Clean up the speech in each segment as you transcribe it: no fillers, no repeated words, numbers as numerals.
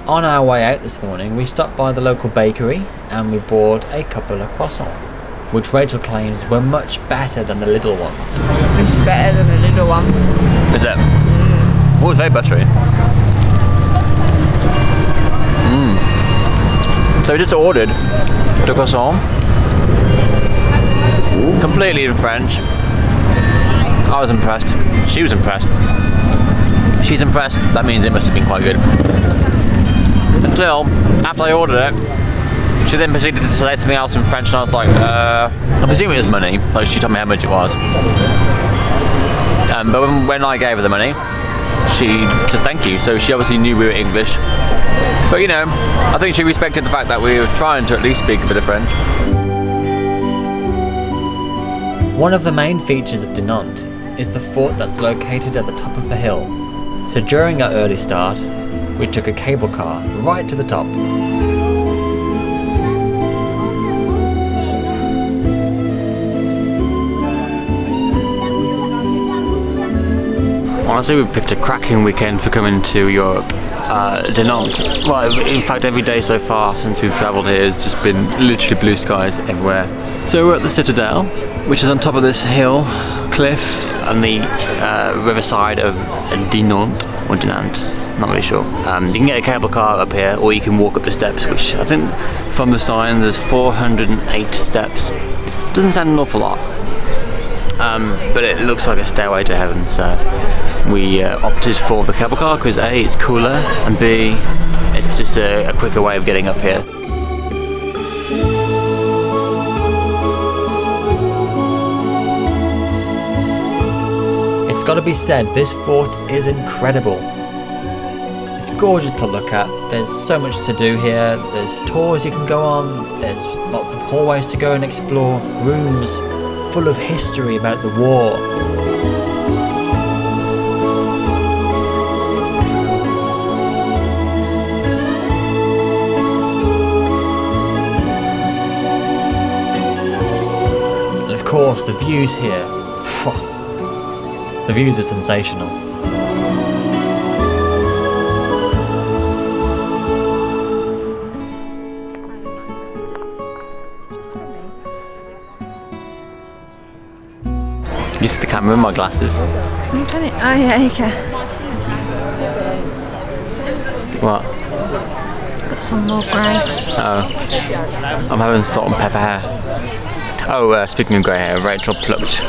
On our way out this morning, we stopped by the local bakery and we bought a couple of croissants, which Rachel claims were much better than the little ones. It's better than the little one. Is it? Oh, it's very buttery. So we just ordered the croissant, completely in French. I was impressed. She was impressed. She's impressed. That means it must have been quite good. Until, after I ordered it, she then proceeded to say something else in French, and I was like, I presume it was money. Like, she told me how much it was. But when I gave her the money, she said thank you, so she obviously knew we were English. But you know, I think she respected the fact that we were trying to at least speak a bit of French. One of the main features of Dinant is the fort that's located at the top of the hill. So during our early start, we took a cable car right to the top. Honestly, we've picked a cracking weekend for coming to Europe. Dinant. Well, in fact, every day so far since we've travelled here has just been literally blue skies everywhere. So we're at the Citadel, which is on top of this hill, cliff, on the riverside of Dinant, or Dinant, not really sure. You can get a cable car up here, or you can walk up the steps, which I think from the sign there's 408 steps. Doesn't sound an awful lot, but it looks like a stairway to heaven, so we opted for the cable car because A, it's cooler, and B, it's just a quicker way of getting up here. It's got to be said, this fort is incredible. It's gorgeous to look at. There's so much to do here. There's tours you can go on. There's lots of hallways to go and explore. Rooms full of history about the war. And of course, the views here. The views are sensational. You see the camera in my glasses? You can it? Oh yeah, you can. What? Got some more grey. Oh. I'm having salt and pepper hair. Oh, speaking of grey hair, Rachel plucked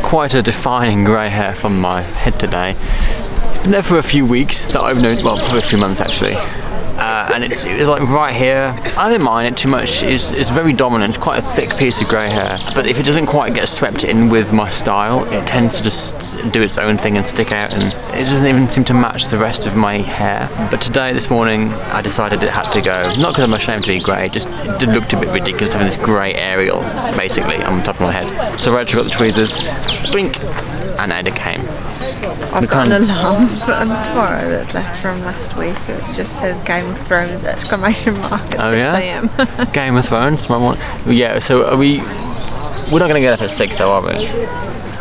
quite a defining grey hair from my head today. It's been there for a few weeks that I've known, well, probably a few months actually. And it's like right here. I don't mind it too much. It's very dominant. It's quite a thick piece of grey hair. But if it doesn't quite get swept in with my style, it tends to just do its own thing and stick out, and it doesn't even seem to match the rest of my hair. But today, this morning, I decided it had to go. Not because I'm ashamed to be grey, just it looked a bit ridiculous having this grey aerial, basically, on top of my head. So Rachel got the tweezers, blink, and out it came. I've got an alarm tomorrow that's left from last week. It just says Game of Thrones exclamation mark at 6 AM. Game of Thrones tomorrow morning. Yeah, so we're not going to get up at 6 though, are we?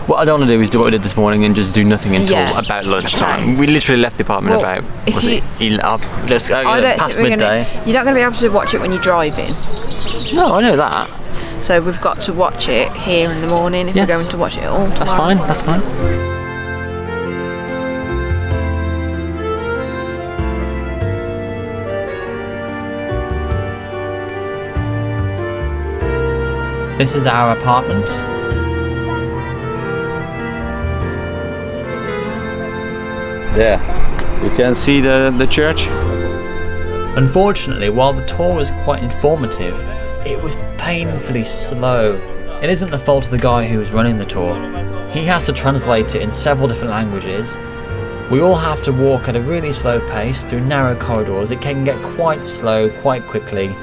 What I don't want to do is do what we did this morning and just do nothing until about lunchtime. Okay. We literally left the apartment about past midday. You're not going to be able to watch it when you're driving. No, I know that. So we've got to watch it here in the morning if we're going to watch it all tomorrow. That's fine, that's fine. This is our apartment. There, you can see the church. Unfortunately, while the tour was quite informative, it was painfully slow. It isn't the fault of the guy who was running the tour. He has to translate it in several different languages. We all have to walk at a really slow pace through narrow corridors. It can get quite slow quite quickly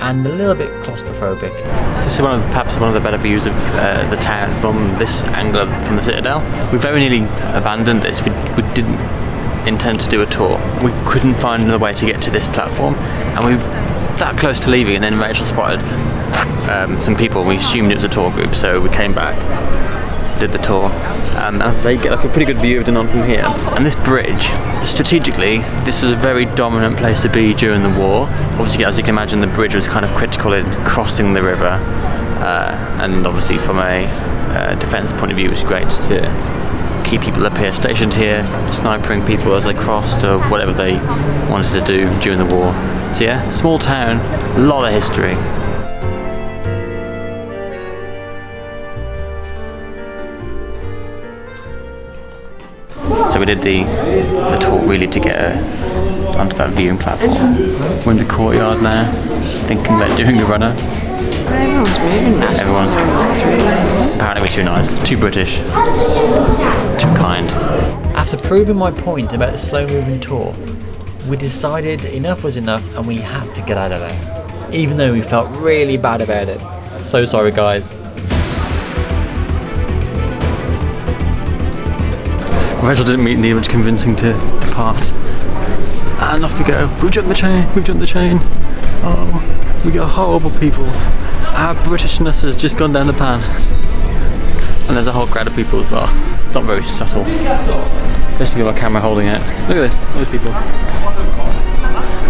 and a little bit claustrophobic. So this is perhaps one of the better views of the town from this angle from the Citadel. We very nearly abandoned this. We didn't intend to do a tour. We couldn't find another way to get to this platform, and we were that close to leaving, and then Rachel spotted some people. We assumed it was a tour group, so we came back. did the tour. As I say, you get like a pretty good view of Dinant from here. And this bridge, strategically, this was a very dominant place to be during the war. Obviously, as you can imagine, the bridge was kind of critical in crossing the river. And obviously from a defence point of view, it was great to keep people up here, stationed here, snipering people as they crossed or whatever they wanted to do during the war. So yeah, small town, a lot of history. So we did the tour really to get onto that viewing platform. We're in the courtyard now, thinking about doing a runner. Everyone's moving now. Everyone's apparently we're too nice, too British, too kind. After proving my point about the slow moving tour, we decided enough was enough and we had to get out of there. Even though we felt really bad about it. So sorry guys. Rachel didn't need much convincing to depart. And off we go. We've jumped the chain, we've jumped the chain. Oh, we got horrible people. Our Britishness has just gone down the pan. And there's a whole crowd of people as well. It's not very subtle. Especially with my camera holding it. Look at this, those people.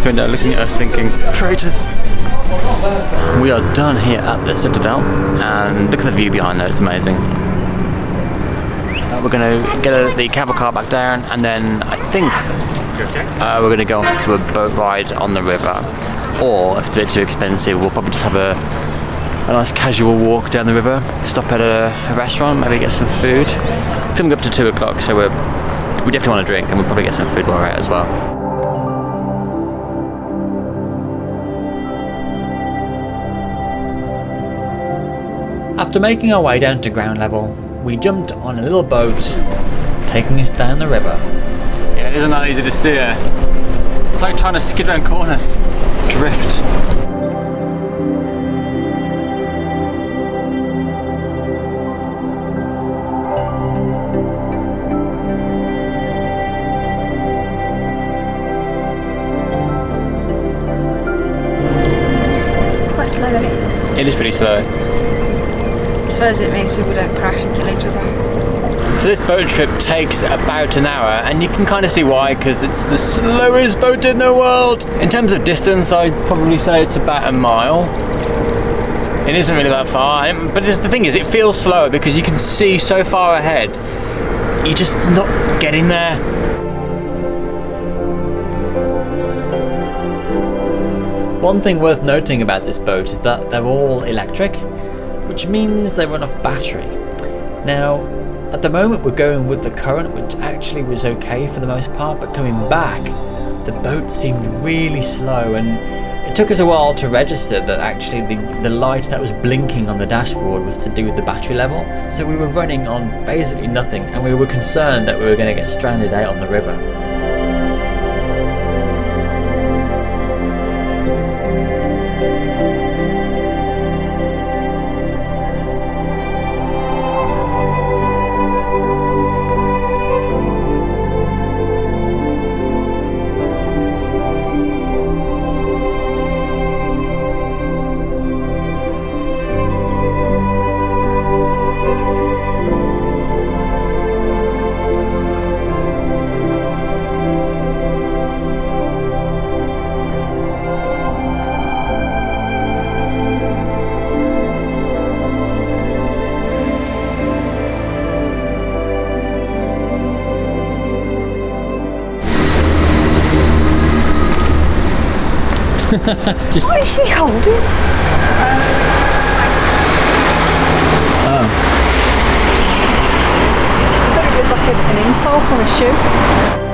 Going down looking at us thinking, traitors! We are done here at the Citadel. And look at the view behind there, it's amazing. We're going to get the cable car back down and then I think we're going to go for a boat ride on the river. Or if it's a bit too expensive, we'll probably just have a nice casual walk down the river, stop at a restaurant, maybe get some food. It's coming up to 2 o'clock, so we definitely want to drink and we'll probably get some food while we're out as well. After making our way down to ground level, we jumped on a little boat, taking us down the river. Yeah, it isn't that easy to steer. It's like trying to skid around corners. Drift. Quite slow, isn't it? It is pretty slow. I suppose it means people don't crash and kill each other. So this boat trip takes about an hour and you can kind of see why, because it's the slowest boat in the world. In terms of distance, I'd probably say it's about a mile. It isn't really that far, but the thing is, it feels slower because you can see so far ahead. You're just not getting there. One thing worth noting about this boat is that they're all electric, which means they run off battery. Now, at the moment we're going with the current, which actually was okay for the most part, but coming back, the boat seemed really slow and it took us a while to register that actually the light that was blinking on the dashboard was to do with the battery level. So we were running on basically nothing and we were concerned that we were going to get stranded out on the river. What is she holding? Oh. I thought it was like an insole from a shoe.